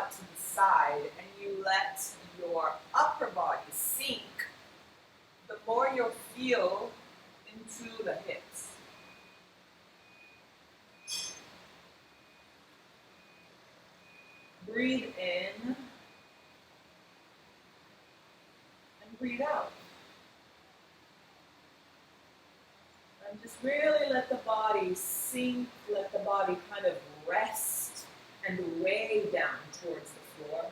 butt to the side and you let your upper body sink, the more you'll feel into the hips. Breathe in and breathe out. And just really let the body sink, let the body kind of rest and weigh down towards the floor.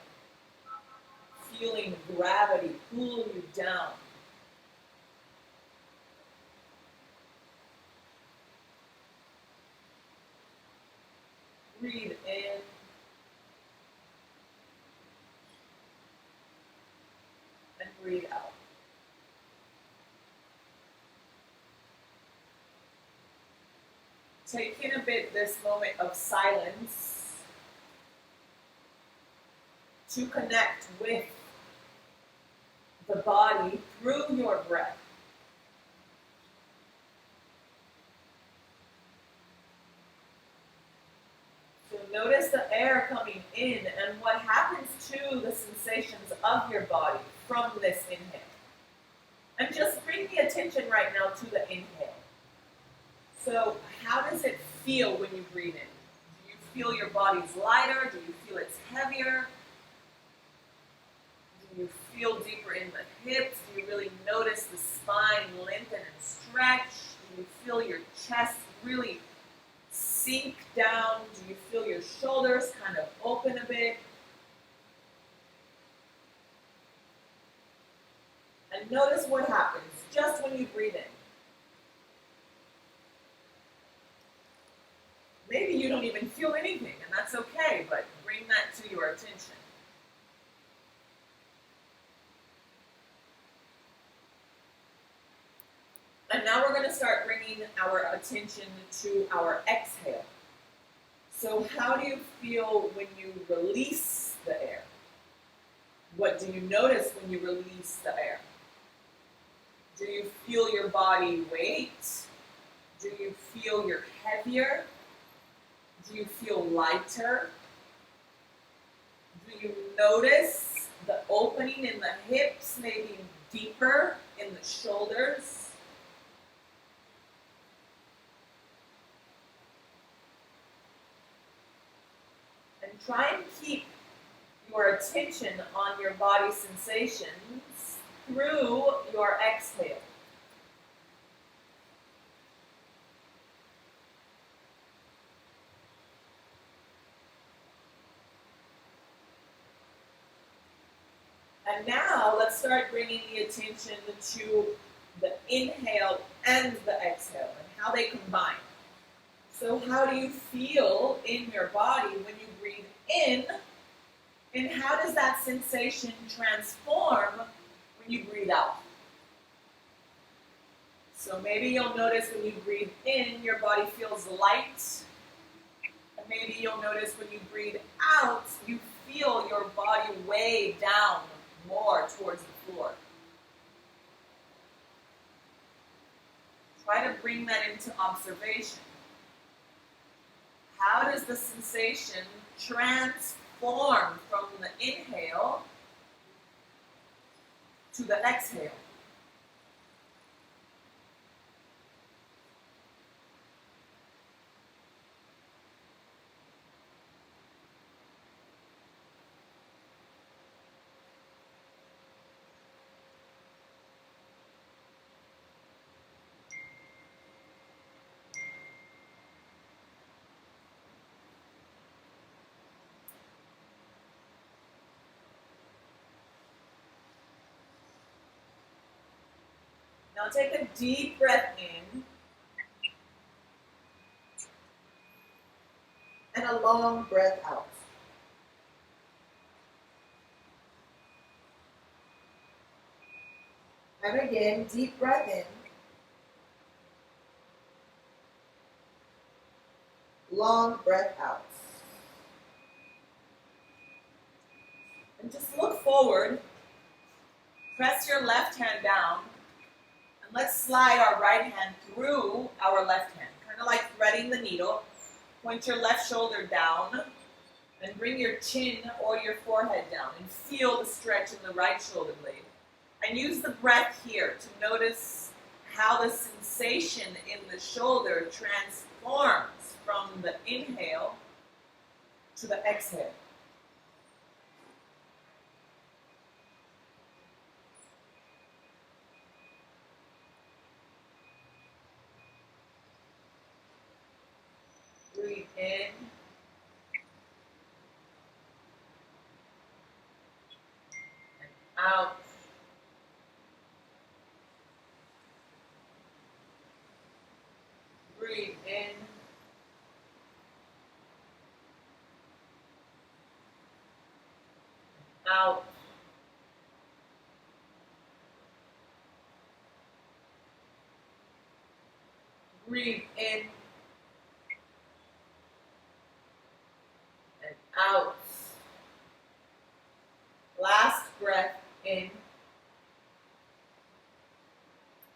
Feeling gravity pull you down. Breathe in. And breathe out. Taking a bit this moment of silence to connect with the body through your breath. So notice the air coming in and what happens to the sensations of your body from this inhale. And just bring the attention right now to the inhale. So how does it feel when you breathe in? Do you feel your body's lighter? Do you feel it's heavier? Do you feel deeper in the hips? Do you really notice the spine lengthen and stretch? Do you feel your chest really sink down? Do you feel your shoulders kind of open a bit? And notice what happens just when you breathe in. Maybe you don't even feel anything, and that's okay, but bring that to your attention. And now we're going to start bringing our attention to our exhale. So how do you feel when you release the air? What do you notice when you release the air? Do you feel your body weight? Do you feel you're heavier? Do you feel lighter? Do you notice the opening in the hips, maybe deeper in the shoulders? And try and keep your attention on your body sensations through your exhale. And now let's start bringing the attention to the inhale and the exhale and how they combine. So how do you feel in your body when you breathe in? And how does that sensation transform when you breathe out? So maybe you'll notice when you breathe in, your body feels light. And maybe you'll notice when you breathe out, you feel your body weigh down more towards the floor. Try to bring that into observation. How does the sensation transform from the inhale to the exhale? Now take a deep breath in and a long breath out. And again, deep breath in. Long breath out. And just look forward. Press your left hand down. And let's slide our right hand through our left hand. Kind of like threading the needle. Point your left shoulder down. And bring your chin or your forehead down and feel the stretch in the right shoulder blade. And use the breath here to notice how the sensation in the shoulder transforms from the inhale to the exhale. Breathe in. And out. Breathe in. Out. Breathe in. And out. Last breath in.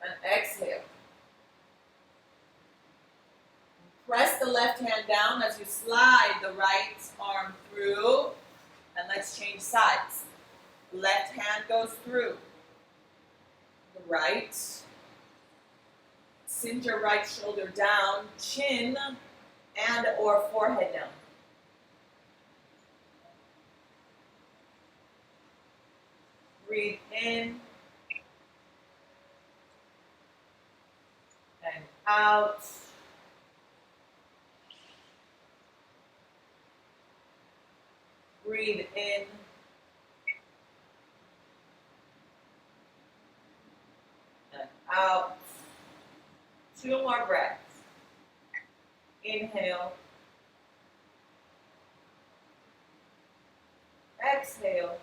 And exhale. Press the left hand down as you slide the right arm through. And let's change sides. Left hand goes through. The right. Send your right shoulder down, chin and or forehead down. Breathe in and out. Breathe in and out. 2 more breaths. Inhale. Exhale.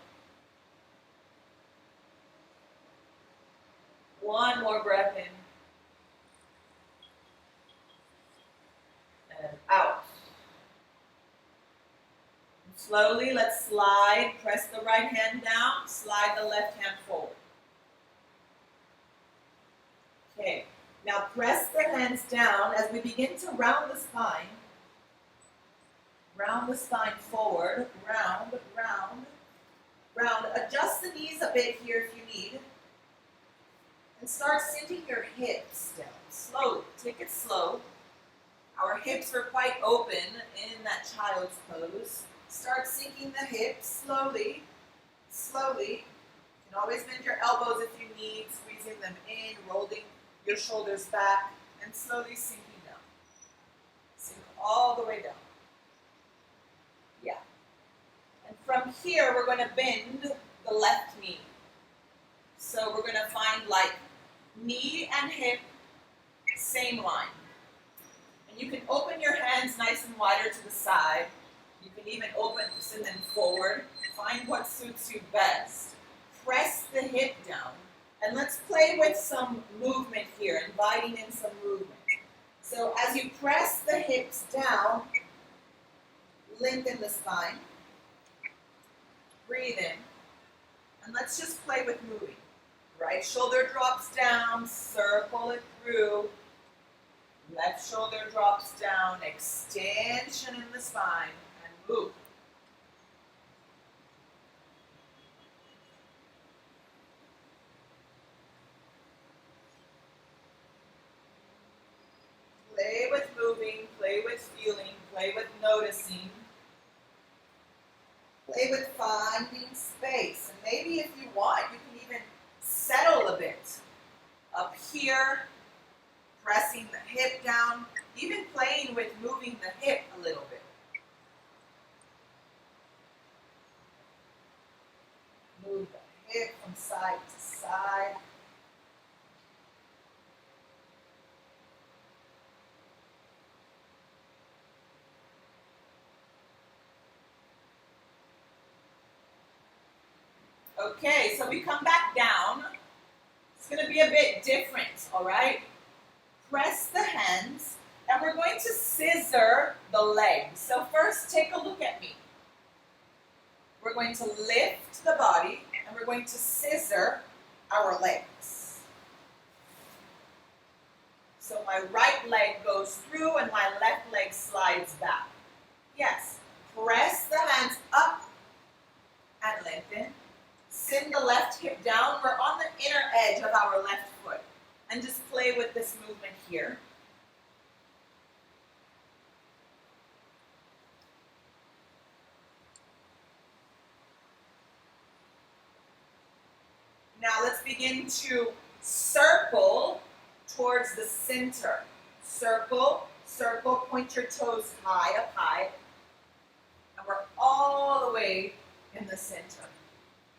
1 more breath in. And out. And slowly, let's slide. Press the right hand down. Slide the left hand forward. Okay. Now press the hands down as we begin to round the spine. Round the spine forward. Round, round, round. Adjust the knees a bit here if you need. And start sinking your hips down. Slowly. Take it slow. Our hips are quite open in that child's pose. Start sinking the hips slowly. Slowly. You can always bend your elbows if you need. Squeezing them in. Rolling your shoulders back and slowly sinking down. Sink all the way down. Yeah. And from here, we're going to bend the left knee. So we're going to find like knee and hip, same line. And you can open your hands nice and wider to the side. You can even send them forward. Find what suits you best. Press the hip down. And let's play with some movement here, inviting in some movement. So as you press the hips down, lengthen the spine. Breathe in. And let's just play with moving. Right shoulder drops down, circle it through. Left shoulder drops down, extension in the spine, and move. Play with moving, play with feeling, play with noticing. Play with finding space. And maybe if you want, you can even settle a bit. Up here, pressing the hip down, even playing with moving the hip a little bit. Move the hip from side to side. Okay, so we come back down. It's going to be a bit different, all right? Press the hands, and we're going to scissor the legs. So first, take a look at me. We're going to lift the body, and we're going to scissor our legs. So my right leg goes through, and my left leg slides back. Yes, Press the hands up and lengthen. Send the left hip down. We're on the inner edge of our left foot. And just play with this movement here. Now let's begin to circle towards the center. Circle, circle, point your toes high, up high. And we're all the way in the center.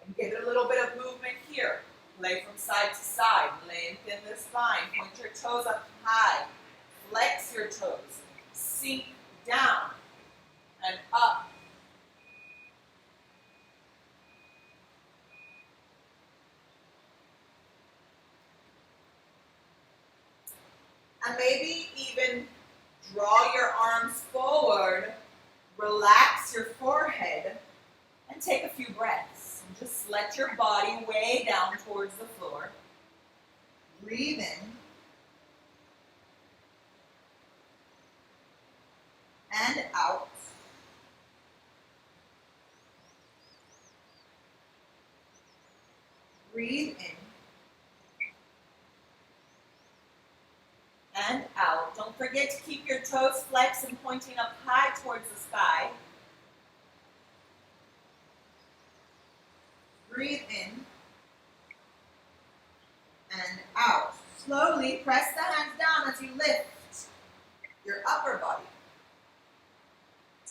And give it a little bit of movement here. Play from side to side. Lengthen the spine. Point your toes up high. Flex your toes. Sink down and up. And maybe even draw your arms forward, relax your forehead, and take a few breaths. And just let your body weigh down towards the floor. Breathe in. And out. Breathe in. And out. Don't forget to keep your toes flexed and pointing up high towards the sky. Breathe in and out. Slowly press the hands down as you lift your upper body.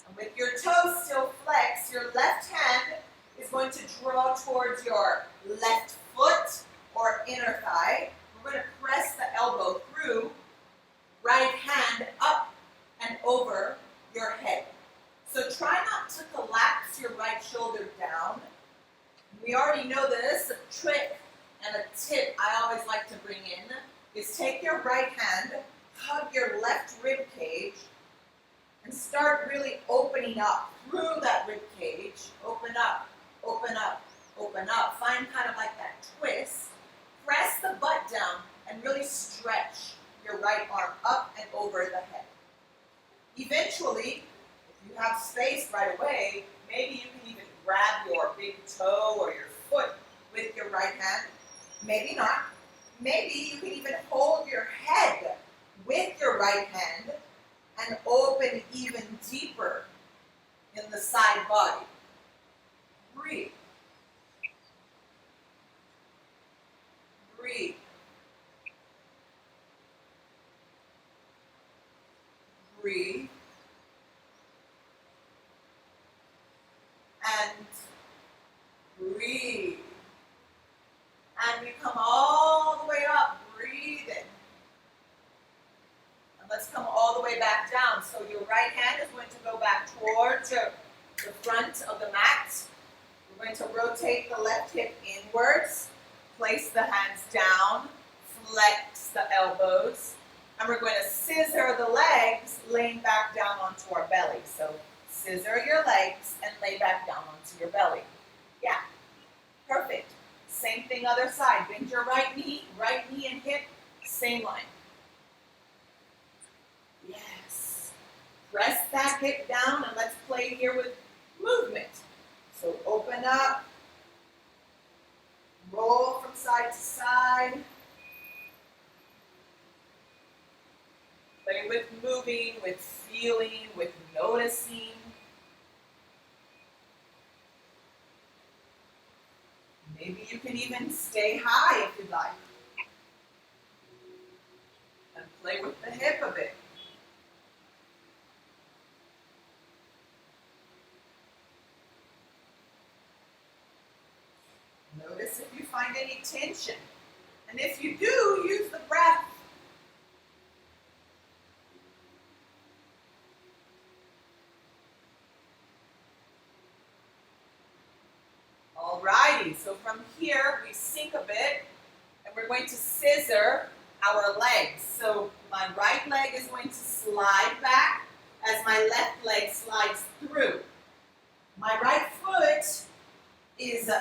And with your toes still flexed, your left hand is going to draw towards your left foot or inner thigh. We're going to press the elbow through. Right hand up and over your head. So try not to collapse your right shoulder down. We already know this. A trick and a tip I always like to bring in is take your right hand, hug your left rib cage, and start really opening up through that rib cage. Open up, open up, open up. Find kind of like that twist. Press the butt down and really stretch your right arm up and over the head. Eventually, if you have space right away, maybe you can even grab your big toe or your foot with your right hand. Maybe not. Maybe you can even hold your head with your right hand and open even deeper in the side body. Breathe. Breathe. Breathe. And breathe. And we come all the way up, breathe in. And let's come all the way back down. So your right hand is going to go back towards the front of the mat. We're going to rotate the left hip inwards. Place the hands down. Flex the elbows. And we're going to scissor the legs, laying back down onto our belly. So scissor your legs and lay back down onto your belly. Yeah, perfect. Same thing other side. Bend your right knee and hip, same line. Yes. Press that hip down and let's play here with movement. So open up, roll from side to side. Play with moving, with feeling, with noticing. Maybe you can even stay high if you'd like. And play with the hip a bit. Notice if you find any tension. And if you do, use the breath. Alrighty, so from here we sink a bit and we're going to scissor our legs. So my right leg is going to slide back as my left leg slides through. My right foot is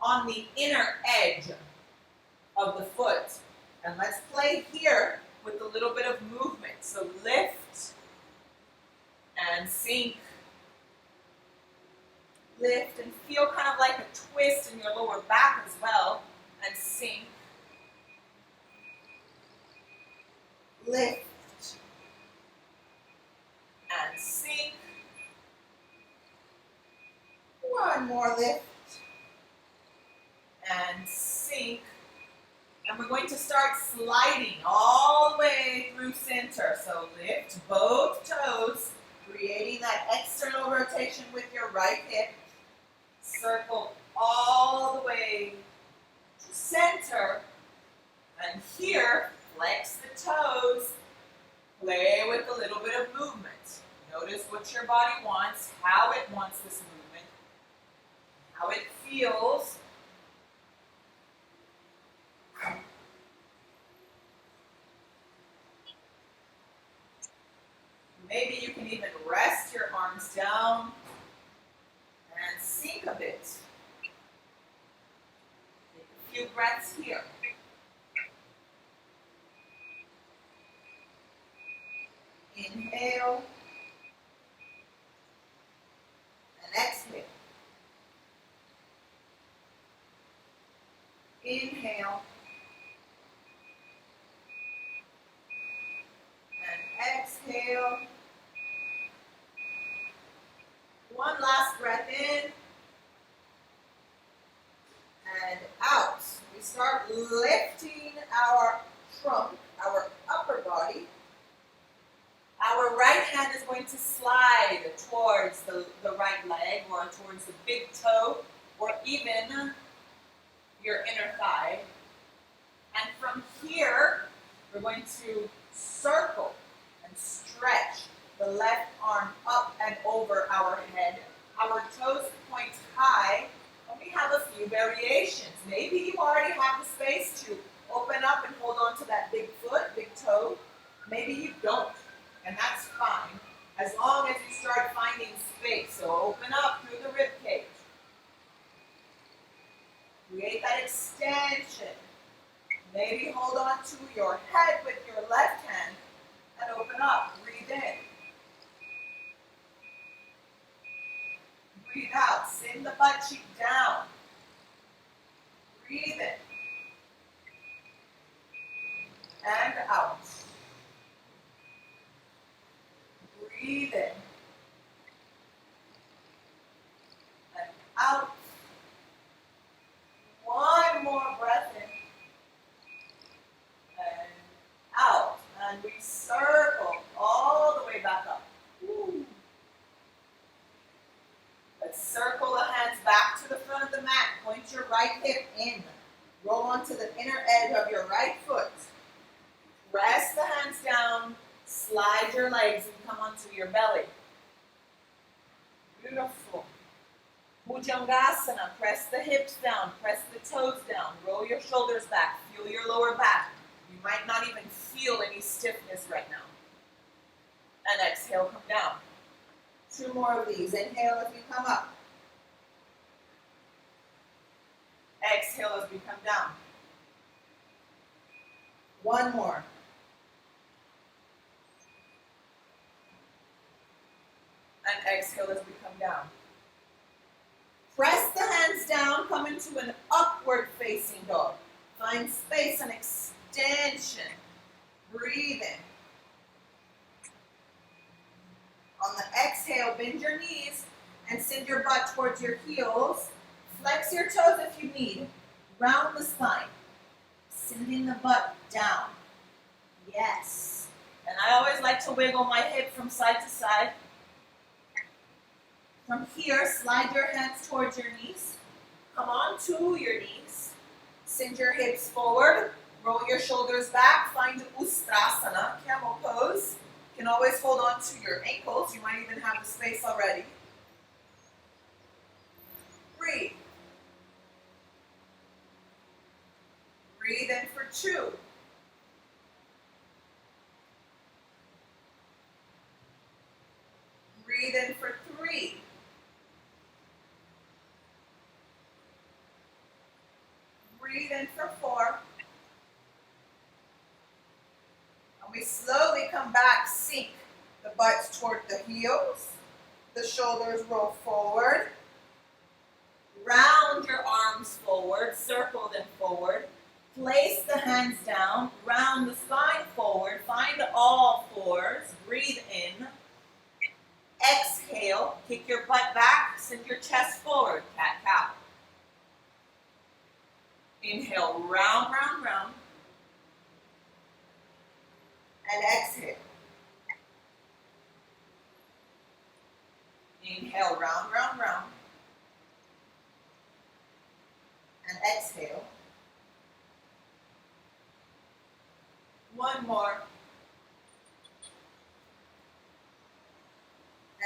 on the inner edge of the foot. And let's play here with a little bit of movement. So lift and sink Lift and feel kind of like a twist in your lower back as well. And sink. Lift. And sink. One more lift. And sink. And we're going to start sliding all the way through center. So lift both toes, creating that external rotation with your right hip. Circle all the way to center. And here, flex the toes. Play with a little bit of movement. Notice what your body wants, how it wants this movement, how it feels. Maybe you can even rest your arms down and sink a bit. Take a few breaths here. Inhale and exhale. Inhale and exhale. One last breath in and out. We start lifting our trunk, our upper body. Our right hand is going to slide towards the right leg or towards the big toe or even your inner thigh. And from here, we're going to circle and stretch the left arm up and over our head. Our toes point high, and we have a few variations. Maybe you already have the space to open up and hold on to that big foot, big toe. Maybe you don't, and that's fine, as long as you start finding space. So open up through the rib cage. Create that extension. Maybe hold on to your head with your left hand and open up. Breathe in. Breathe out. Send the butt cheek down. Breathe in. And out. Breathe in. And out. One more breath in. And out. And we circle all the way back up. Woo. Let's circle the hands back to the front of the mat. Point your right hip in. Roll onto the inner edge of your right foot. Press the hands down. Slide your legs and come onto your belly. Beautiful. Bhujangasana. Press the hips down. Press the toes down. Roll your shoulders back. Feel your lower back. You might not even feel any stiffness right now. And exhale, come down. Two more of these. Inhale as we come up. Exhale as we come down. One more. And exhale as we come down. Press the hands down, come into an upward facing dog. Find space and extension. Breathe in. On the exhale, bend your knees and send your butt towards your heels. Flex your toes if you need. Round the spine. Sending the butt down. Yes. And I always like to wiggle my hip from side to side. From here, slide your hands towards your knees. Come on to your knees. Send your hips forward. Roll your shoulders back. Find Ustrasana, camel pose. You can always hold on to your ankles. You might even have the space already. Breathe. Breathe in for 2. Breathe in for 3. Breathe in for 4. And we slowly come back, sink the butt toward the heels. The shoulders roll forward. Place the hands down, round the spine forward, find all fours, breathe in. Exhale, kick your butt back, send your chest forward, cat-cow. Inhale, round, round, round. And exhale. Inhale, round, round, round. And exhale. One more.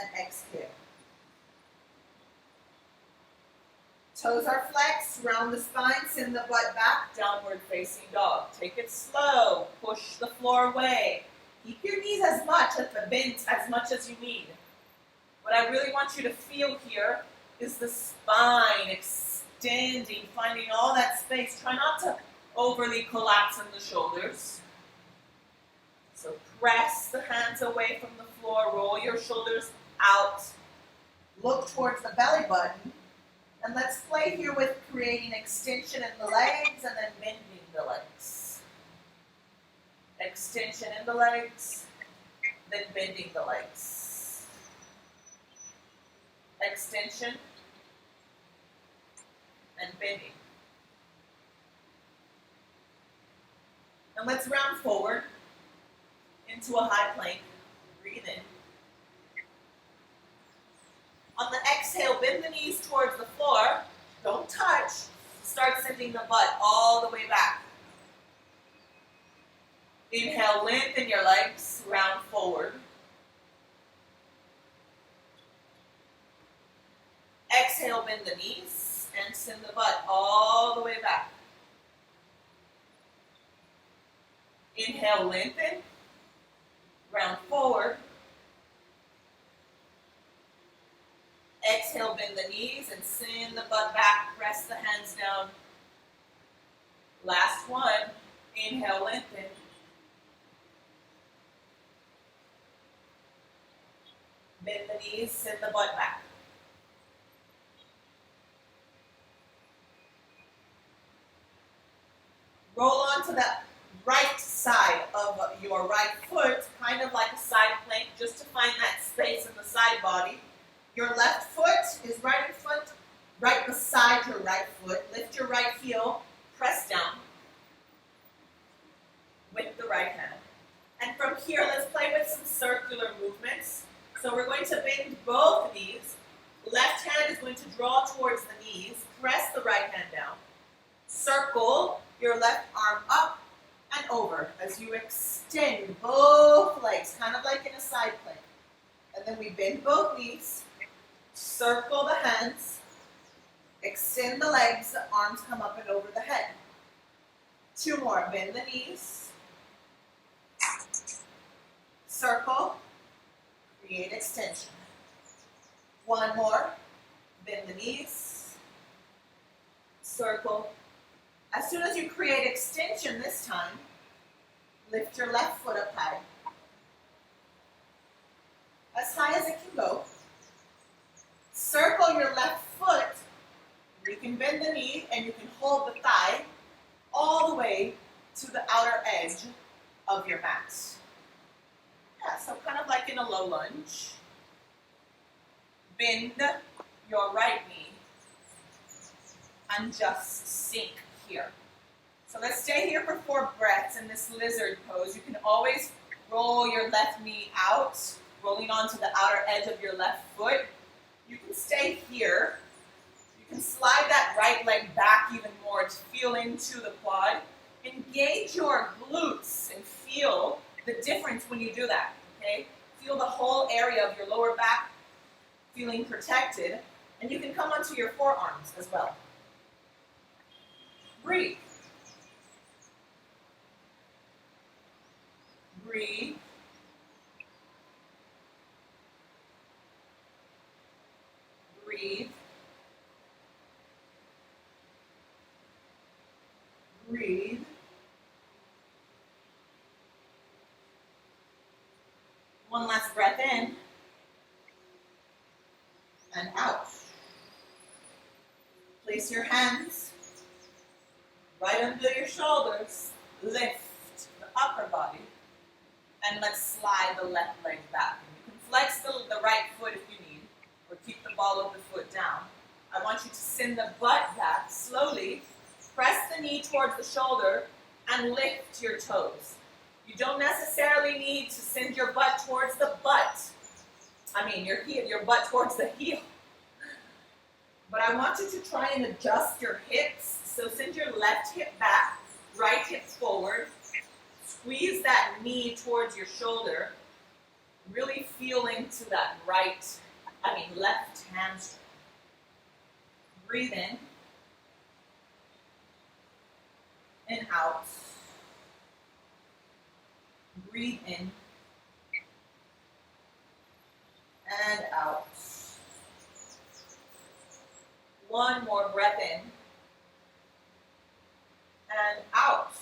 And exhale. Toes are flexed, round the spine, send the butt back, downward facing dog. Take it slow, push the floor away. Keep your knees as much at the bent as much as you need. What I really want you to feel here is the spine extending, finding all that space. Try not to overly collapse in the shoulders. So press the hands away from the floor, roll your shoulders out, look towards the belly button, and let's play here with creating extension in the legs and then bending the legs. Extension in the legs, then bending the legs. Extension and bending. And let's round forward into a high plank. Breathe in. On the exhale, bend the knees towards the floor. Don't touch. Start sending the butt all the way back. Inhale, lengthen your legs, round forward. Exhale, bend the knees and send the butt all the way back. Inhale, lengthen, round forward. Exhale, bend the knees and send the butt back, press the hands down. Last one, inhale, lengthen. Bend the knees, send the butt back. Roll onto the right side of your right foot, kind of like a side plank, just to find that space in the side body. Your left foot is right beside your right foot. Lift your right heel, press down with the right hand. And from here, let's play with some circular movements. So we're going to bend both knees. Left hand is going to draw towards the knees. Press the right hand down. Circle your left arm up and over as you extend both legs, kind of like in a side plank. And then we bend both knees. Circle the hands. Extend the legs. The arms come up and over the head. Two more. Bend the knees. Circle. Create extension. One more. Bend the knees. Circle. As soon as you create extension this time, lift your left foot up high. As high as it can go. Circle your left foot. You can bend the knee and you can hold the thigh all the way to the outer edge of your mat. Yeah, so kind of like in a low lunge. Bend your right knee and just sink here. So let's stay here for 4 breaths in this lizard pose. You can always roll your left knee out, rolling onto the outer edge of your left foot. You can stay here. You can slide that right leg back even more to feel into the quad. Engage your glutes and feel the difference when you do that, okay? Feel the whole area of your lower back feeling protected, and you can come onto your forearms as well. Breathe. Breathe. Breathe. Breathe. One last breath in and out. Place your hands Right under your shoulders, lift the upper body, and let's slide the left leg back. And you can flex the right foot if you need, or keep the ball of the foot down. I want you to send the butt back slowly, press the knee towards the shoulder, and lift your toes. You don't necessarily need to send your butt towards the butt. Your butt towards the heel. But I want you to try and adjust your hips. So send your left hip back, right hip forward. Squeeze that knee towards your shoulder. Really feel into that left hamstring. Breathe in and out. Breathe in and out. One more breath in and out.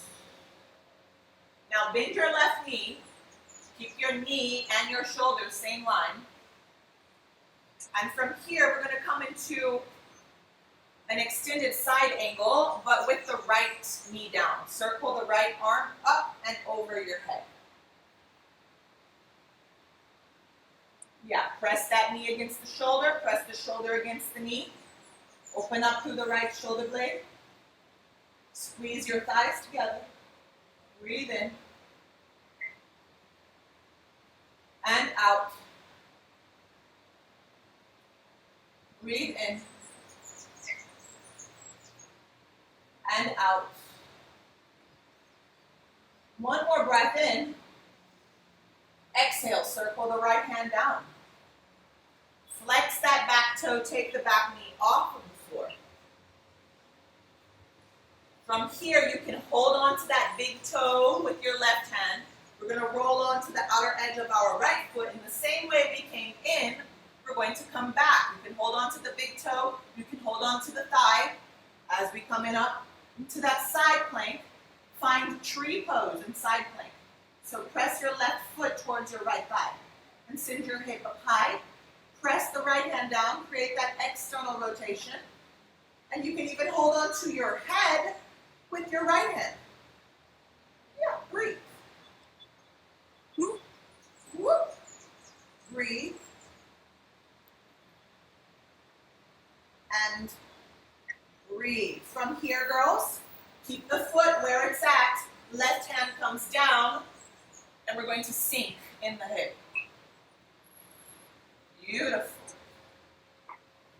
Now bend your left knee. Keep your knee and your shoulders same line. And from here, we're going to come into an extended side angle, but with the right knee down. Circle the right arm up and over your head. Yeah, press that knee against the shoulder, press the shoulder against the knee. Open up through the right shoulder blade. Squeeze your thighs together. Breathe in. And out. Breathe in. And out. One more breath in. Exhale, circle the right hand down. Flex that back toe, take the back knee off of the floor. From here, you can hold on to that big toe with your left hand. We're going to roll onto the outer edge of our right foot. In the same way we came in, we're going to come back. You can hold on to the big toe. You can hold on to the thigh as we come in up into that side plank. Find tree pose in side plank. So press your left foot towards your right thigh and send your hip up high. Press the right hand down, create that external rotation. And you can even hold on to your head with your right hand. Yeah, breathe. Whoop, whoop. Breathe. And breathe. From here, girls, keep the foot where it's at. Left hand comes down, and we're going to sink in the hip. Beautiful.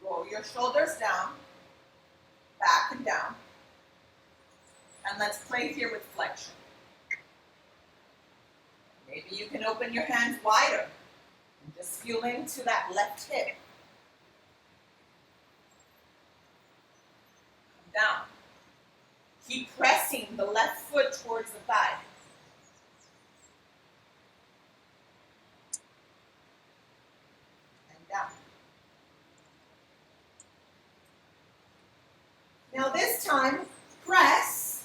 Roll your shoulders down, back and down. And let's play here with flexion. Maybe you can open your hands wider and just feel into that left hip. Come down. Keep pressing the left foot towards the thigh. And down. Now this time, press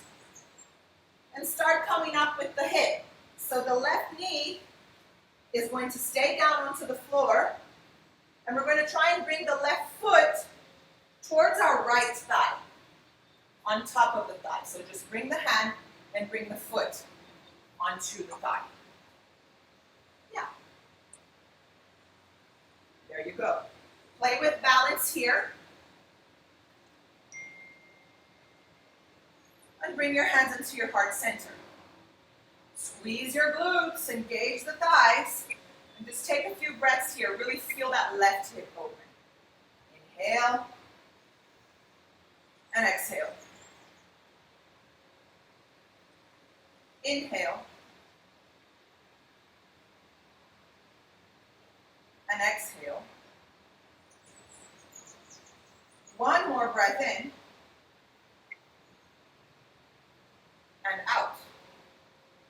and start coming up with the hip. So the left knee is going to stay down onto the floor, and we're going to try and bring the left foot towards our right thigh, on top of the thigh. So just bring the hand and bring the foot onto the thigh. Yeah. There you go. Play with balance here. And bring your hands into your heart center. Squeeze your glutes, engage the thighs, and just take a few breaths here. Really feel that left hip open. Inhale and exhale. Inhale and exhale. One more breath in and out.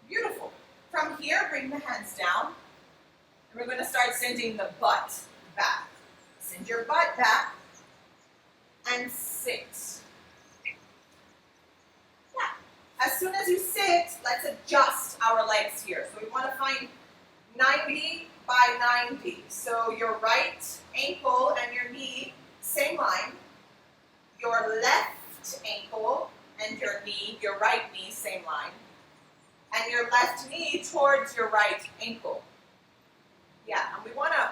Beautiful. From here, bring the hands down, and we're going to start sending the butt back. Send your butt back and sit. Yeah. As soon as you sit, let's adjust our legs here. So we want to find 90 by 90. So your right ankle and your knee, same line. Your left ankle and your knee, your right knee, same line, and your left knee towards your right ankle. Yeah, and we want to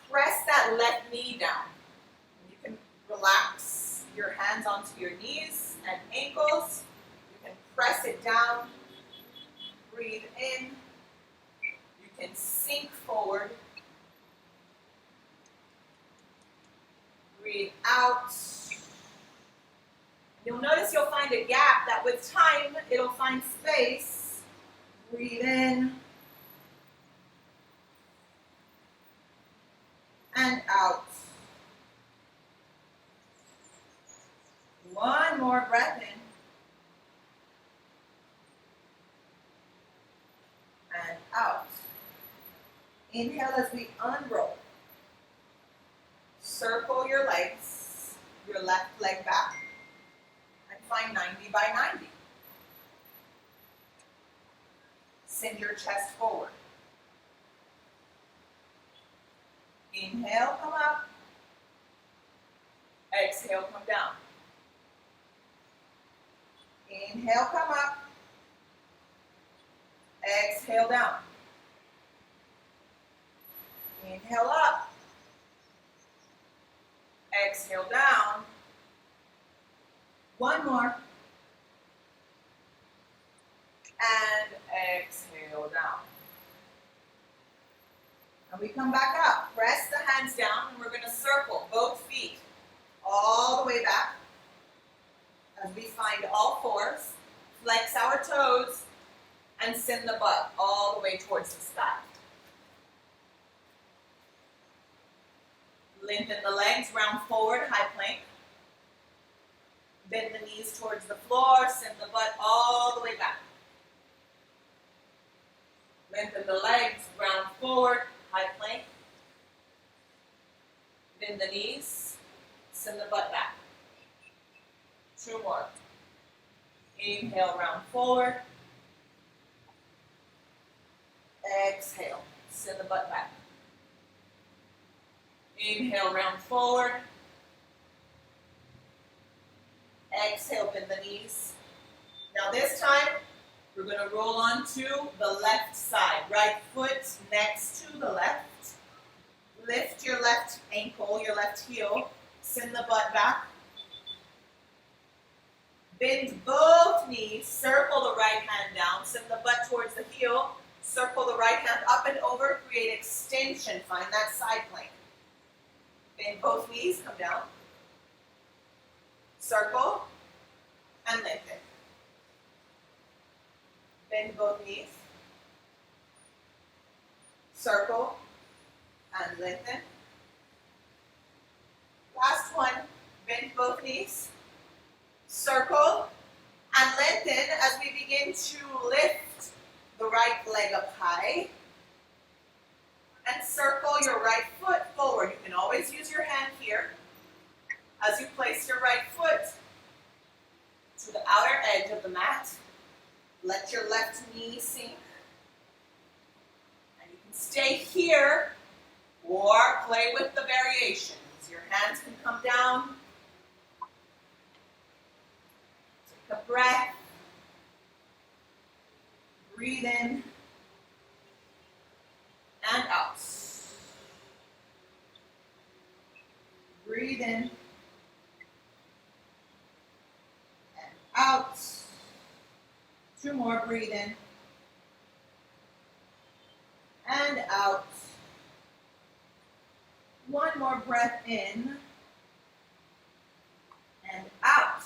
press that left knee down. You can relax your hands onto your knees and ankles. You can press it down. Breathe in. You can sink forward. Breathe out. You'll notice you'll find a gap that with time, it'll find space. Breathe in. And out. One more breath in. And out. Inhale as we unroll. Circle your legs, your left leg back, and find 90 by 90. Send your chest forward. Inhale, come up. Exhale, come down. Inhale, come up. Exhale, down. Inhale up. Exhale down. One more. And exhale down. And we come back up. Press the hands down, and we're going to circle both feet all the way back as we find all fours. Flex our toes and send the butt all the way towards the sky. Lengthen the legs, round forward, high plank. Bend the knees towards the floor, send the butt all the way back. Lengthen the legs, round forward, high plank. Bend the knees, send the butt back. Two more. Inhale, round forward. Exhale, send the butt back. Inhale, round forward. Exhale, bend the knees. Now this time, we're going to roll on to the left side. Right foot next to the left. Lift your left ankle, your left heel. Send the butt back. Bend both knees. Circle the right hand down. Send the butt towards the heel. Circle the right hand up and over. Create extension. Find that side plank. Bend both knees. Come down. Circle and lengthen. Bend both knees. Circle and lengthen. Last one. Bend both knees. Circle and lengthen as we begin to lift the right leg up high. And circle your right foot forward. You can always use your hand here. As you place your right foot to the outer edge of the mat, let your left knee sink. And you can stay here or play with the variations. Your hands can come down. Take a breath. Breathe in and out. Breathe in. Out. Two more, breathe in. And out. One more breath in. And out.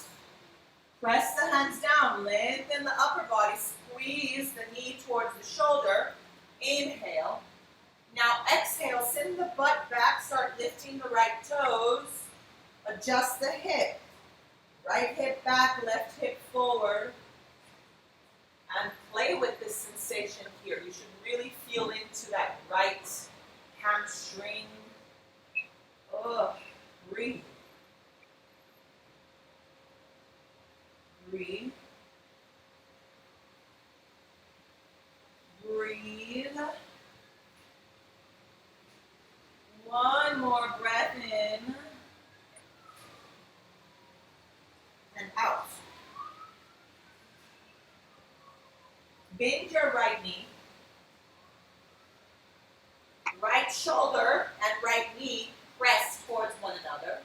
Press the hands down, lengthen the upper body, squeeze the knee towards the shoulder. Inhale. Now exhale, send the butt back, start lifting the right toes. Adjust the hip. Right hip back, left hip forward. And play with this sensation here. You should really feel into that right hamstring. Breathe. Breathe. Breathe. One more breath in. And out. Bend your right knee. Right shoulder and right knee press towards one another.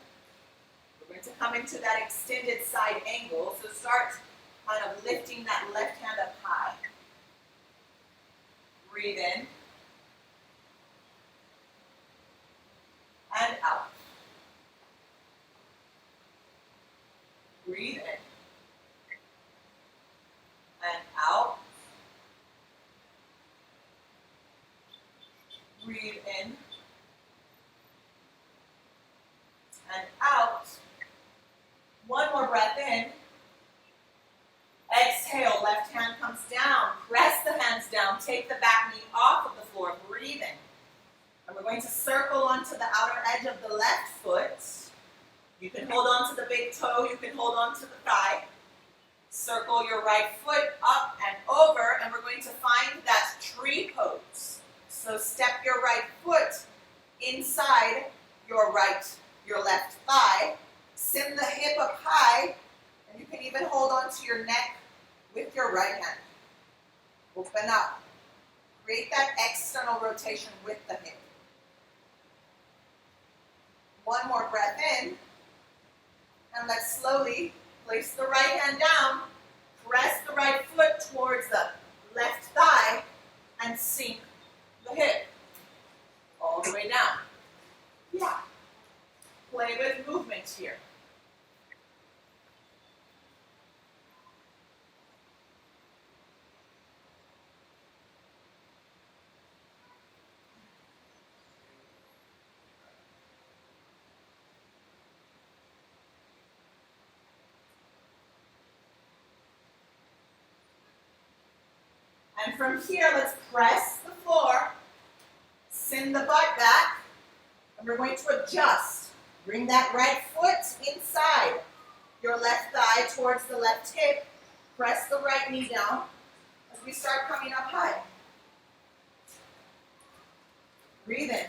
We're going to come into that extended side angle. So start kind of lifting that left hand up high. Breathe in. And out. Breathe in. And out. Breathe in. And out. One more breath in. Exhale, left hand comes down. Press the hands down. Take the back knee off of the floor. Breathe in. And we're going to circle onto the outer edge of the left foot. You can hold on to the big toe. You can hold on to the thigh. Circle your right foot up and over, and we're going to find that tree pose. So step your right foot inside your left thigh. Send the hip up high, and you can even hold on to your neck with your right hand. Open up. Create that external rotation with the hip. One more breath in, and let's slowly place the right hand down, press the right foot towards the left thigh, and sink the hip all the way down. Yeah. Play with movement here. And from here, let's press the floor, send the butt back, and we're going to adjust. Bring that right foot inside your left thigh towards the left hip. Press the right knee down as we start coming up high. Breathe in.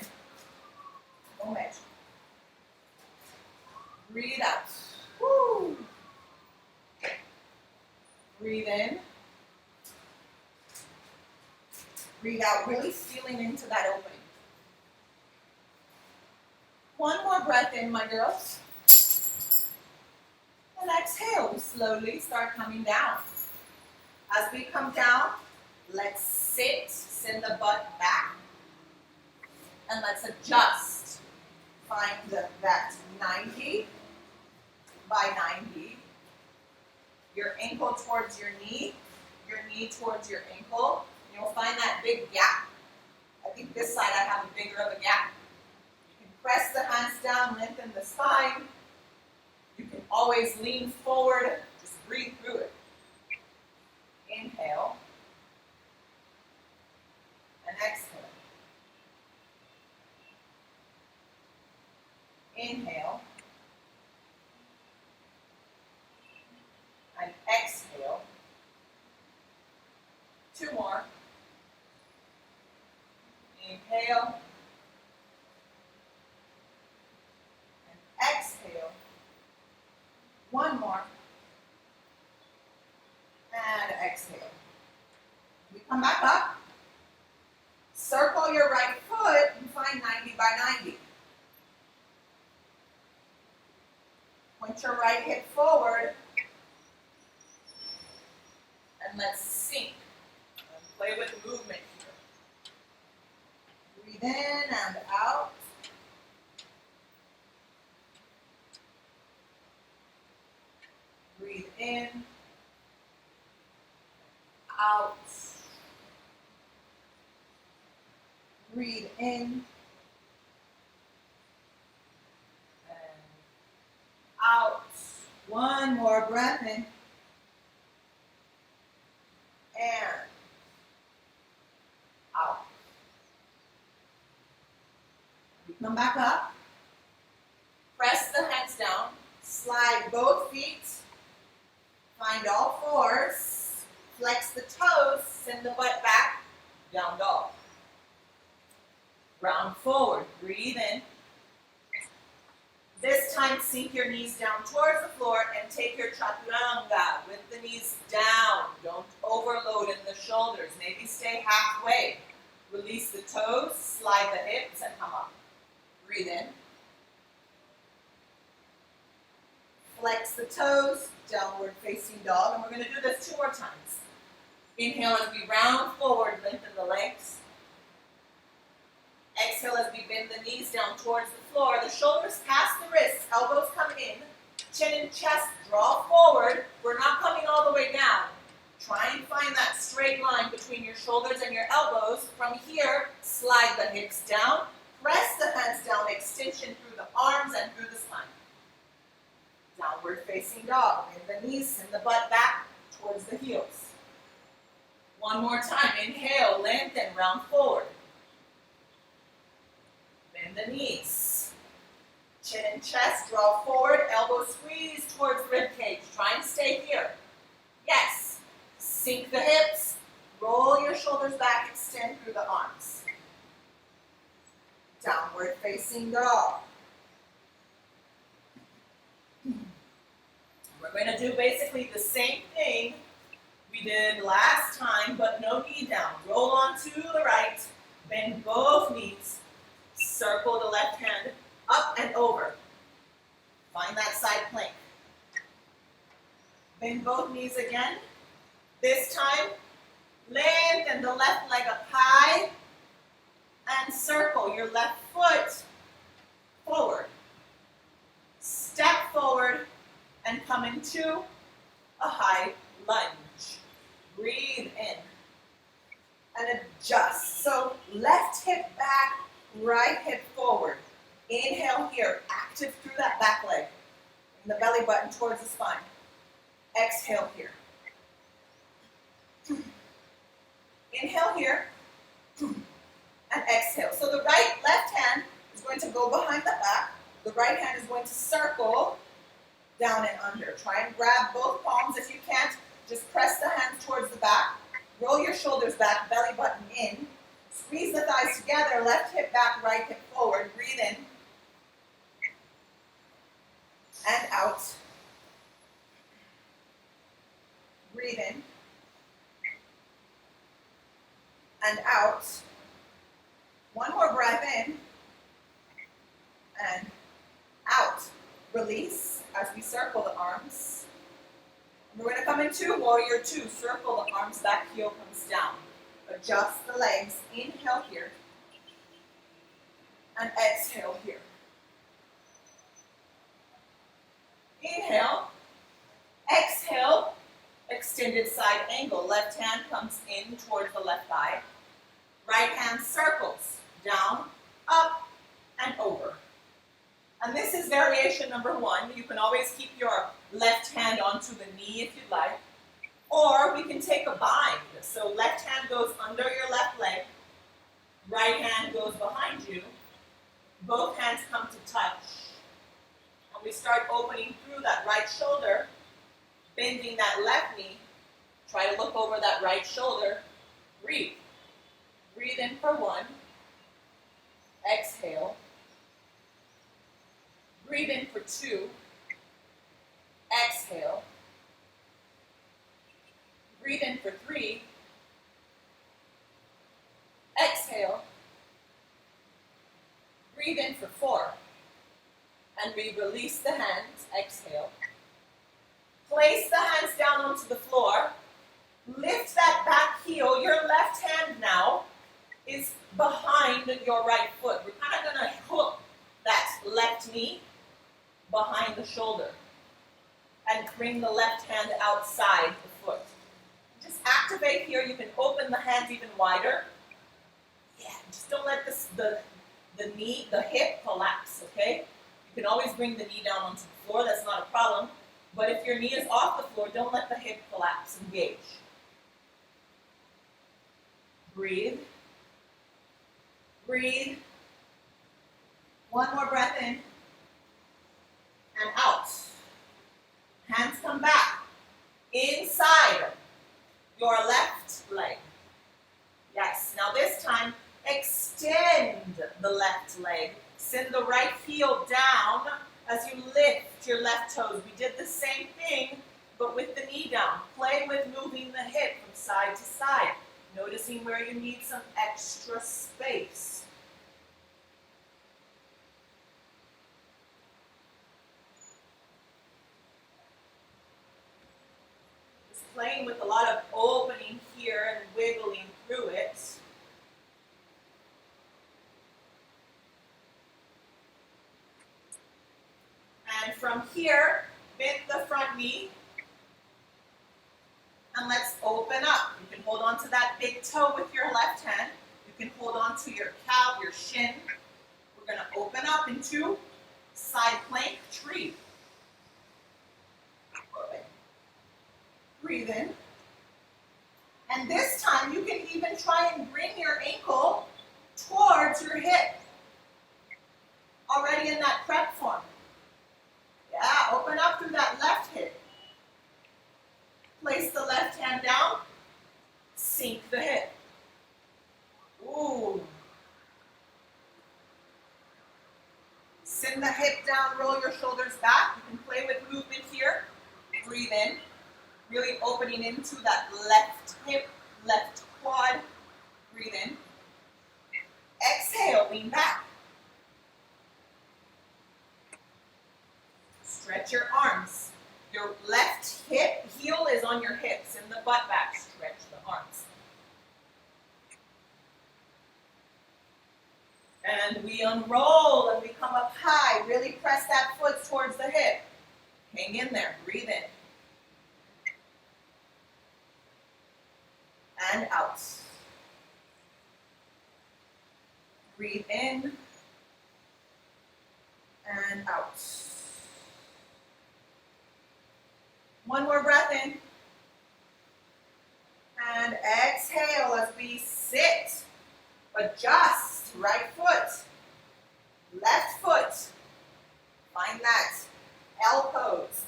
Moment. Breathe out. Woo. Breathe in. Breathe out, really feeling into that opening. One more breath in, my girls. And exhale, slowly start coming down. As we come down, let's sit, send the butt back, and let's adjust. Find that 90 by 90. Your ankle towards your knee towards your ankle. You'll find that big gap. I think this side I have a bigger of a gap. You can press the hands down, lengthen the spine. You can always lean forward. Just breathe through it. Inhale. And exhale. Inhale. And exhale. Two more. Inhale. And exhale. One more. And exhale. We come back up. Circle your right foot and find 90 by 90. Point your right hip forward. And let's sink. And play with movement here. Breathe in and out. Breathe in. Out. Breathe in. And out. One more breath in. And out. We come back up. Press the hands down. Slide both feet. Find all fours. Flex the toes. Send the butt back. Down dog. Round forward. Breathe in. This time, sink your knees down towards the floor and take your chaturanga with the knees down. Don't overload in the shoulders. Maybe stay halfway. Release the toes, slide the hips, and come up. Breathe in. Flex the toes, downward facing dog. And we're going to do this 2 more times. Inhale as we round forward, lengthen the legs. Exhale as we bend the knees down towards the floor. The shoulders past the wrists, elbows come in. Chin and chest draw forward. We're not coming all the way down. Try and find that straight line between your shoulders and your elbows. From here, slide the hips down. Press the hands down, extension through the arms and through the spine. Downward facing dog. Bend the knees, send the butt back towards the heels. One more time. Inhale, lengthen, round forward. Bend the knees. Chin and chest, draw forward, elbow squeeze towards rib cage. Try and stay here. Yes. Sink the hips, roll your shoulders back, extend through the arms. Downward facing dog. We're going to do basically the same thing we did last time, but no knee down. Roll on to the right, bend both knees, circle the left hand up and over. Find that side plank. Bend both knees again. This time, lengthen the left leg up high and circle your left foot forward. Step forward and come into a high lunge. Breathe in and adjust. So left hip back, right hip forward. Inhale here, active through that back leg. Bring the belly button towards the spine. Exhale here. Inhale here, and exhale. So the left hand is going to go behind the back. The right hand is going to circle down and under. Try and grab both palms if you can't. Just press the hands towards the back. Roll your shoulders back, belly button in. Squeeze the thighs together, left hip back, right hip forward. Breathe in and out. Breathe in and out. One more breath in and out. Release as we circle the arms. We're going to come into warrior 2. Circle the arms back, heel comes down. Adjust the legs. Inhale here and exhale here. Inhale, exhale, extended side angle. Left hand comes in towards the left thigh. Right hand circles down, up, and over. And this is variation number 1. You can always keep your left hand onto the knee if you'd like. Or we can take a bind. So left hand goes under your left leg. Right hand goes behind you. Both hands come to touch. And we start opening through that right shoulder, bending that left knee. Try to look over that right shoulder. Breathe. Breathe in for 1. Exhale. Breathe in for 2. Exhale. Breathe in for 3. Exhale. Breathe in for 4. And we release the hands. Exhale. Place the hands down onto the floor. Lift that back heel. Your left hand now is behind your right foot. We're kind of going to hook that left knee behind the shoulder and bring the left hand outside the foot. Just activate here. You can open the hands even wider. Yeah, just don't let the hip collapse, okay? You can always bring the knee down onto the floor. That's not a problem. But if your knee is off the floor, don't let the hip collapse. Engage. Breathe. Breathe. One more breath in and out. Hands come back inside your left leg. Yes, now this time extend the left leg. Send the right heel down as you lift your left toes. We did the same thing, but with the knee down. Play with moving the hip from side Noticing where you need some extra space. Just playing with a lot of opening here and wiggling through it. And from here, bend the front knee. And let's open up. You can hold on to that big toe with your left hand. You can hold on to your calf, your shin. We're going to open up into side plank tree. Breathe in. And this time you can even try and bring your ankle towards your hip. Already in that prep form. Yeah, open up through that left hip. Place the left hand down, sink the hip. Ooh. Send the hip down, roll your shoulders back. You can play with movement here. Breathe in, really opening into that left hip, left quad. Breathe in. Exhale, lean back. Stretch your arms. Your left heel is on your hips, and the butt back. Stretch the arms. And we unroll and we come up high. Really press that foot towards the hip. Hang in there. Breathe in. And out. Breathe in. And out. One more breath in. And exhale as we sit. Adjust. Right foot. Left foot. Find that L pose.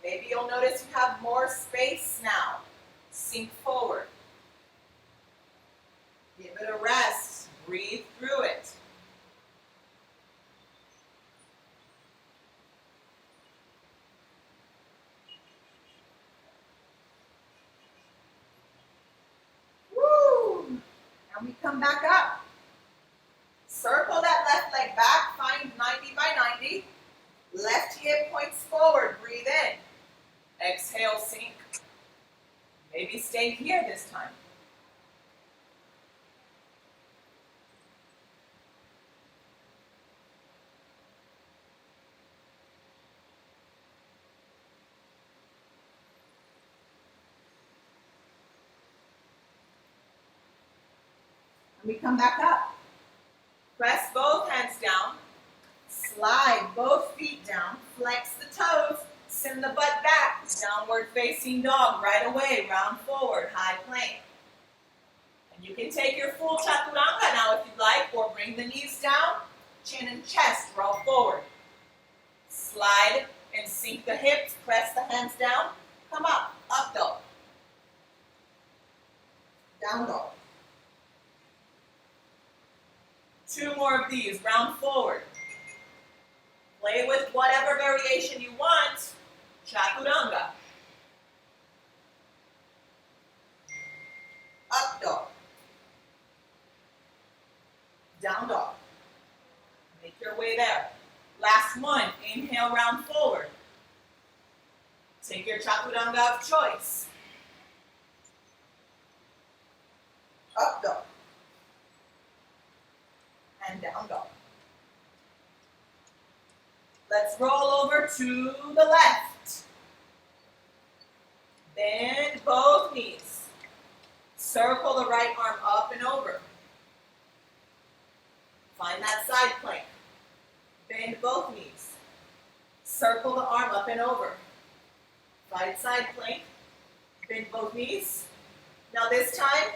Maybe you'll notice you have more space now. Sink forward. Give it a rest. Breathe through it. And we come back up. Circle that left leg back. Find 90 by 90. Left hip points forward. Breathe in. Exhale, sink. Maybe stay here this time. We come back up. Press both hands down. Slide both feet down. Flex the toes. Send the butt back. Downward facing dog right away. Round forward. High plank. And you can take your full chaturanga now if you'd like, or bring the knees down. Chin and chest. Roll forward. Slide and sink the hips. Press the hands down. Come up. Up dog. Down dog. Two more of these, round forward. Play with whatever variation you want. Chaturanga. Up dog. Down dog. Make your way there. Last one, inhale, round forward. Take your chaturanga of choice. Up dog. And down dog. Let's roll over to the left. Bend both knees. Circle the right arm up and over. Find that side plank. Bend both knees. Circle the arm up and over. Find side plank. Bend both knees. Now this time,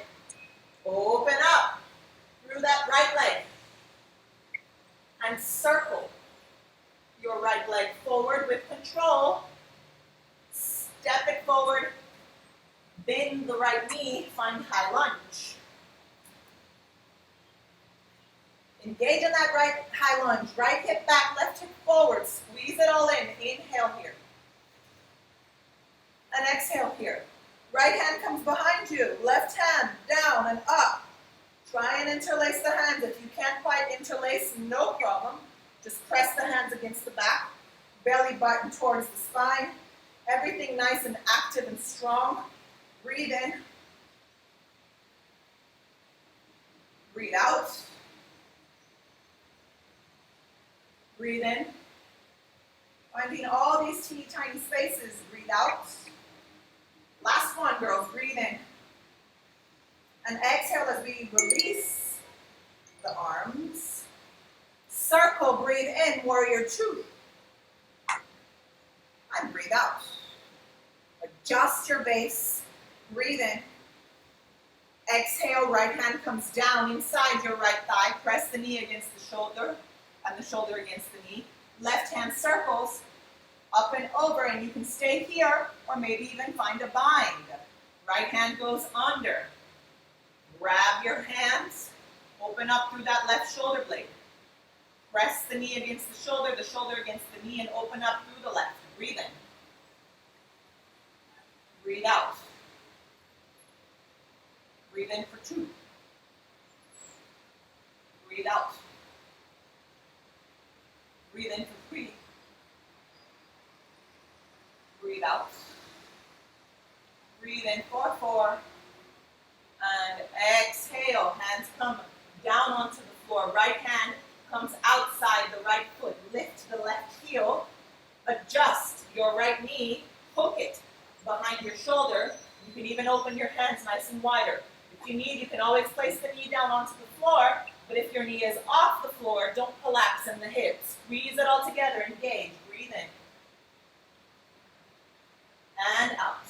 open up through that right leg. And circle your right leg forward with control. Step it forward. Bend the right knee. Find high lunge. Engage in that right high lunge. Right hip back, left hip forward. Squeeze it all in. Inhale here. And exhale here. Right hand comes behind you. Left hand down and up. Try and interlace the hands. If you can't quite interlace, no problem. Just press the hands against the back. Belly button towards the spine. Everything nice and active and strong. Breathe in. Breathe out. Breathe in. Finding all these teeny tiny spaces. Breathe out. Last one, girls. Breathe in. And exhale as we release the arms. Circle, breathe in, warrior two. And breathe out. Adjust your base. Breathe in. Exhale, right hand comes down inside your right thigh. Press the knee against the shoulder and the shoulder against the knee. Left hand circles up and over, and you can stay here or maybe even find a bind. Right hand goes under. Grab your hands, open up through that left shoulder blade. Press the knee against the shoulder against the knee, and open up through the left. Breathe in. Breathe out. Breathe in for two. Breathe out. Breathe in for three. Breathe out. Breathe in for four. And exhale. Hands come down onto the floor. Right hand comes outside the right foot. Lift the left heel. Adjust your right knee. Hook it behind your shoulder. You can even open your hands nice and wider. If you need, you can always place the knee down onto the floor. But if your knee is off the floor, don't collapse in the hips. Squeeze it all together. Engage. Breathe in. And out.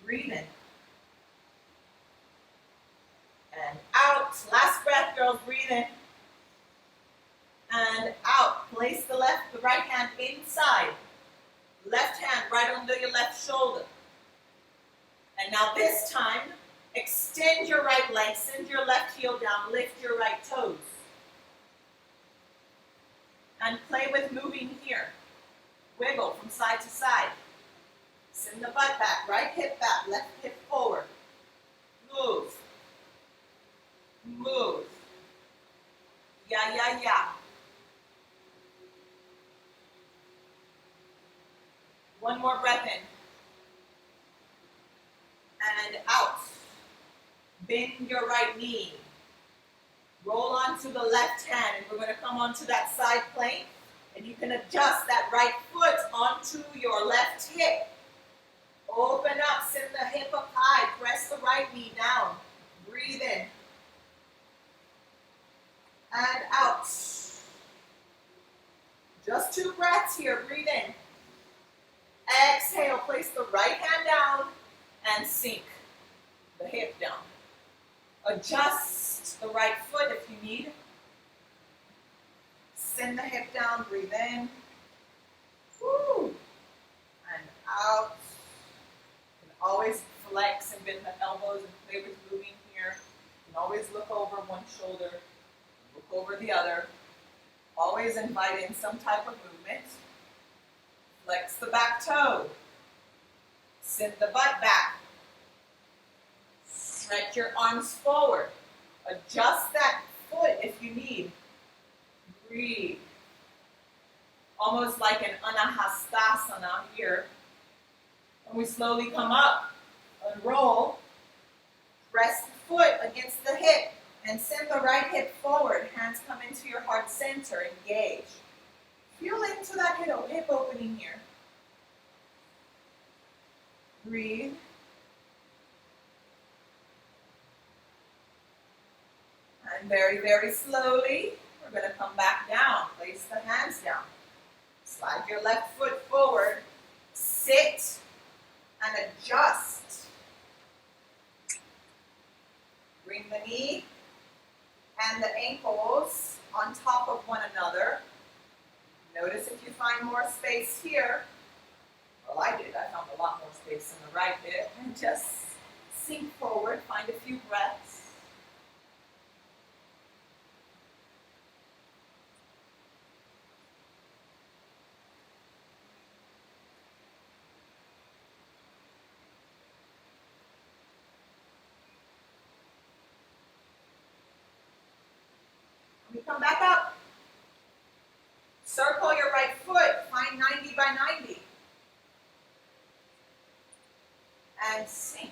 Breathe in. And out. Last breath, girls. Breathe in. And out. Place the right hand inside. Left hand right under your left shoulder. And now this time, extend your right leg, send your left heel down, lift your right toes. And play with moving here. Wiggle from side to side. Send the butt back, right hip back, left hip forward. Move. Move. Yeah, yeah, yeah. One more breath in. And out. Bend your right knee. Roll onto the left hand, and we're going to come onto that side plank, and you can adjust that right foot onto your left hip. Open up, send the hip up high, press the right knee down. Breathe in. And out. Just 2 breaths here, breathe in. Exhale, place the right hand down and sink the hip down. Adjust the right foot if you need. Send the hip down, breathe in. Woo. And out. You can always flex and bend the elbows and play with moving here. You can always look over one shoulder, look over the other. Always invite in some type of movement. Flex the back toe. Send the butt back. Stretch your arms forward. Adjust that foot if you need. Breathe. Almost like an anahastasana here. And we slowly come up and roll. Press the foot against the hip and send the right hip forward. Hands come into your heart center. Engage. Feel into that hip opening here. Breathe. And very, very slowly, we're going to come back down. Place the hands down. Slide your left foot forward. Sit and adjust. Bring the knee and the ankles on top of one another. Notice if you find more space here. Well, I did. I found a lot more space in the right hip. And just sink forward. Find a few breaths. come back up. Circle your right foot, find 90 by 90. And sink.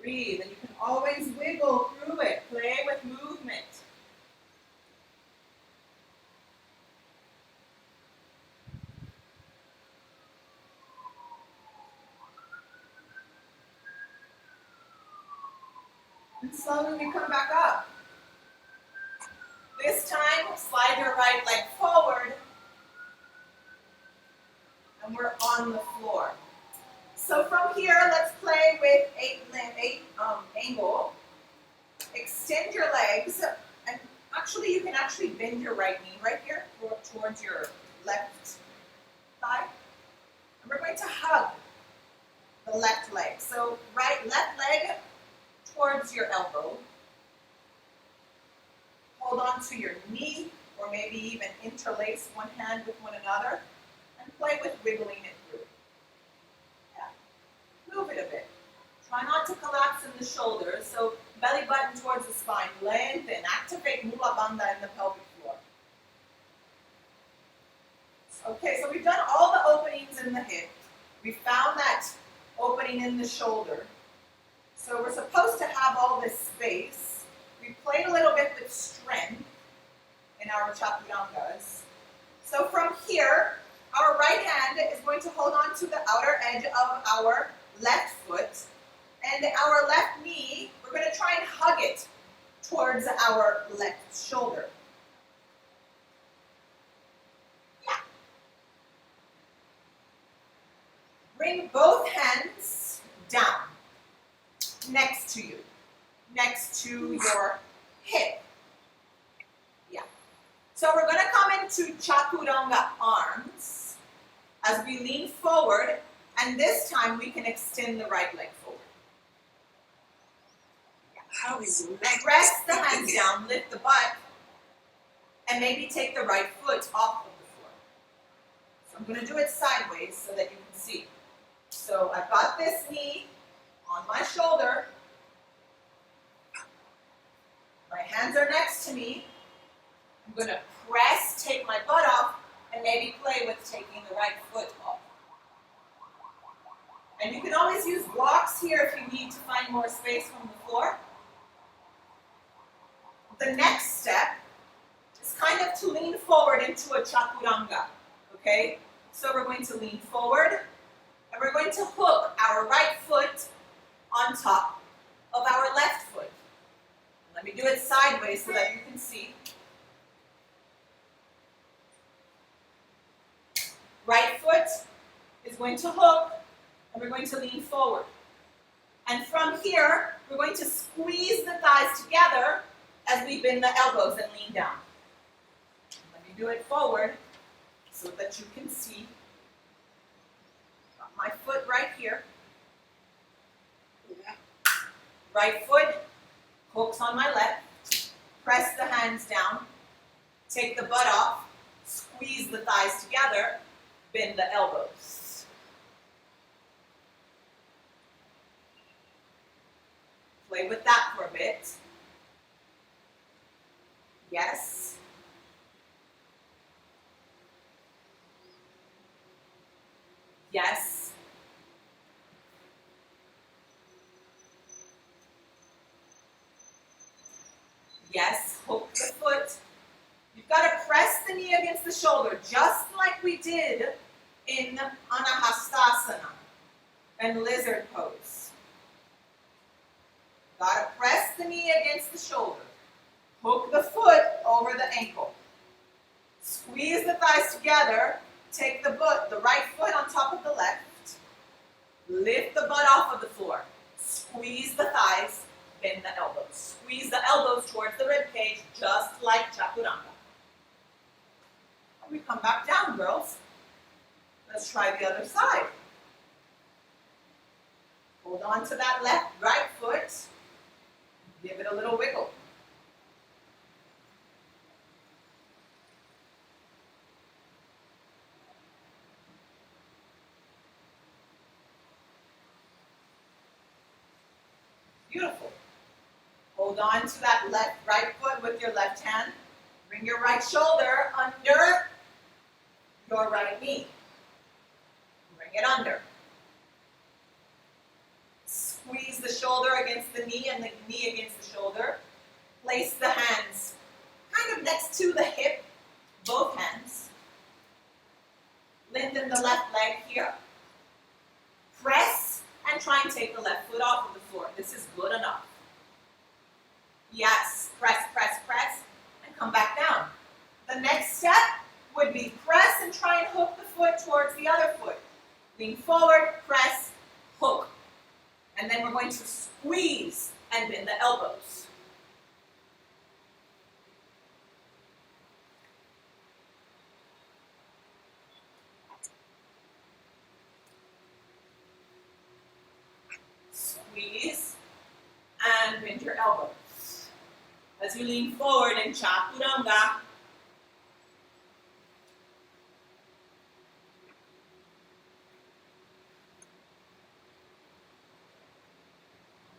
Breathe, and you can always wiggle through it. Play with movement. And slowly we come back up. This time, slide your right leg forward, and we're on the floor. So from here, let's play with angle. Extend your legs, and actually you can actually bend your right knee right here towards your left thigh. And we're going to hug the left leg. So left leg towards your elbow. Hold on to your knee, or maybe even interlace one hand with one another, and play with wiggling it through. Yeah. Move it a bit. Try not to collapse in the shoulders, so belly button towards the spine, lengthen, activate Mula Bandha in the pelvic floor. Okay, so we've done all the openings in the hip. We found that opening in the shoulder. So we're supposed to have all this space. We played a little bit with strength in our chaturangas. So from here, our right hand is going to hold on to the outer edge of our left foot, and our left knee, we're going to try and hug it towards our left shoulder. Yeah. Bring both hands down, next to you, next to your hip. Yeah. So we're going to come into chaturanga arms as we lean forward, and this time we can extend the right leg forward. How is it? Press the hands down, lift the butt, and maybe take the right foot off of the floor. So I'm going to do it sideways so that you can see. So I've got this knee on my shoulder. My hands are next to me. I'm going to press, take my butt off, and maybe play with taking the right foot off. And you can always use blocks here if you need to find more space from the floor. The next step is kind of to lean forward into a chaturanga, okay? So we're going to lean forward, and we're going to hook our right foot on top of our left foot. Let me do it sideways so that you can see. Right foot is going to hook, and we're going to lean forward. And from here, we're going to squeeze the thighs together as we bend the elbows and lean down. Let me do it forward so that you can see. Got my foot right here. Right foot hooks on my left. Press the hands down. Take the butt off. Squeeze the thighs together. Bend the elbows. Play with that for a bit. Yes. Yes. Yes. Hook the foot. You've got to press the knee against the shoulder, just like we did in Anahastasana and lizard pose. Got to press the knee against the shoulder. Hook the foot over the ankle. Squeeze the thighs together. Take the right foot on top of the left. Lift the butt off of the floor. Squeeze the thighs. Bend the elbows. Squeeze the elbows towards the rib cage, just like chaturanga. And we come back down, girls. Let's try the other side. Hold on to that right foot. Give it a little wiggle. Beautiful. Hold on to that right foot with your left hand. Bring your right shoulder under your right knee. Bring it under. Squeeze the shoulder against the knee and the knee against the shoulder. Place the hands kind of next to the hip, both hands. Lengthen the left leg here. Press and try and take the left foot off of the floor. This is good enough. Yes, press, press, press, and come back down. The next step would be press and try and hook the foot towards the other foot. Lean forward, press, hook. And then we're going to squeeze and bend the elbows. Squeeze and bend your elbows. As you lean forward in Chaturanga,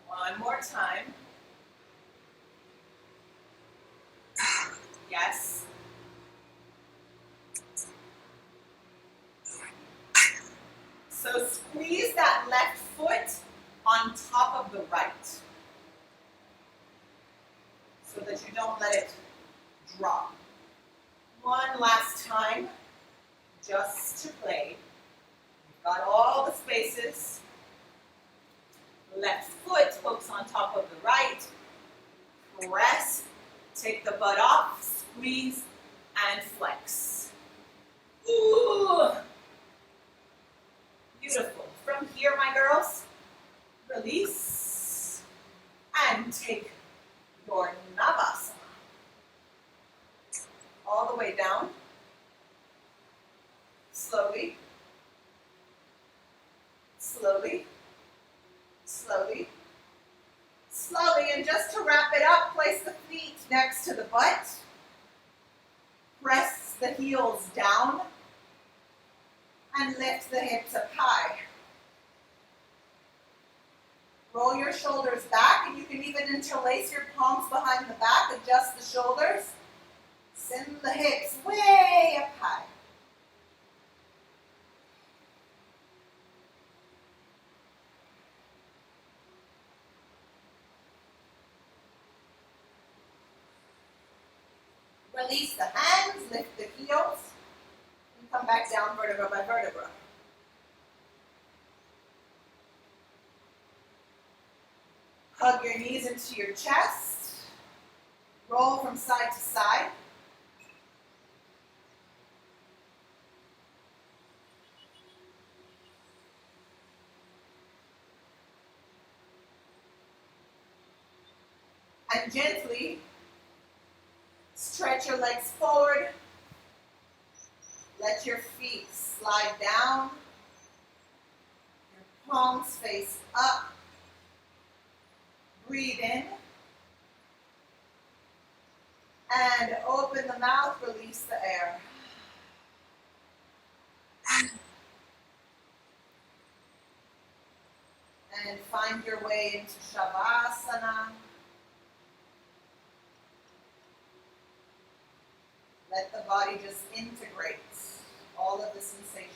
one more time. Yes. So squeeze that left foot on top of the right so that you don't let it drop. One last time, just to play. You've got all the spaces. Left foot hooks on top of the right. Press, take the butt off, squeeze, and flex. Ooh! Beautiful. From here, my girls, release and take your Navasana. All the way down. Slowly. Slowly. Slowly. Slowly. And just to wrap it up, place the feet next to the butt. Press the heels down. And lift the hips up high. Roll your shoulders back, and you can even interlace your palms behind the back, adjust the shoulders. Send the hips way up high. Release the hands, lift the heels, and come back down vertebra by vertebra. Hug your knees into your chest. Roll from side to side. And gently stretch your legs forward. Let your feet slide down. Your palms face up. Breathe in. And open the mouth, release the air. And find your way into Shavasana. Let the body just integrate all of the sensations.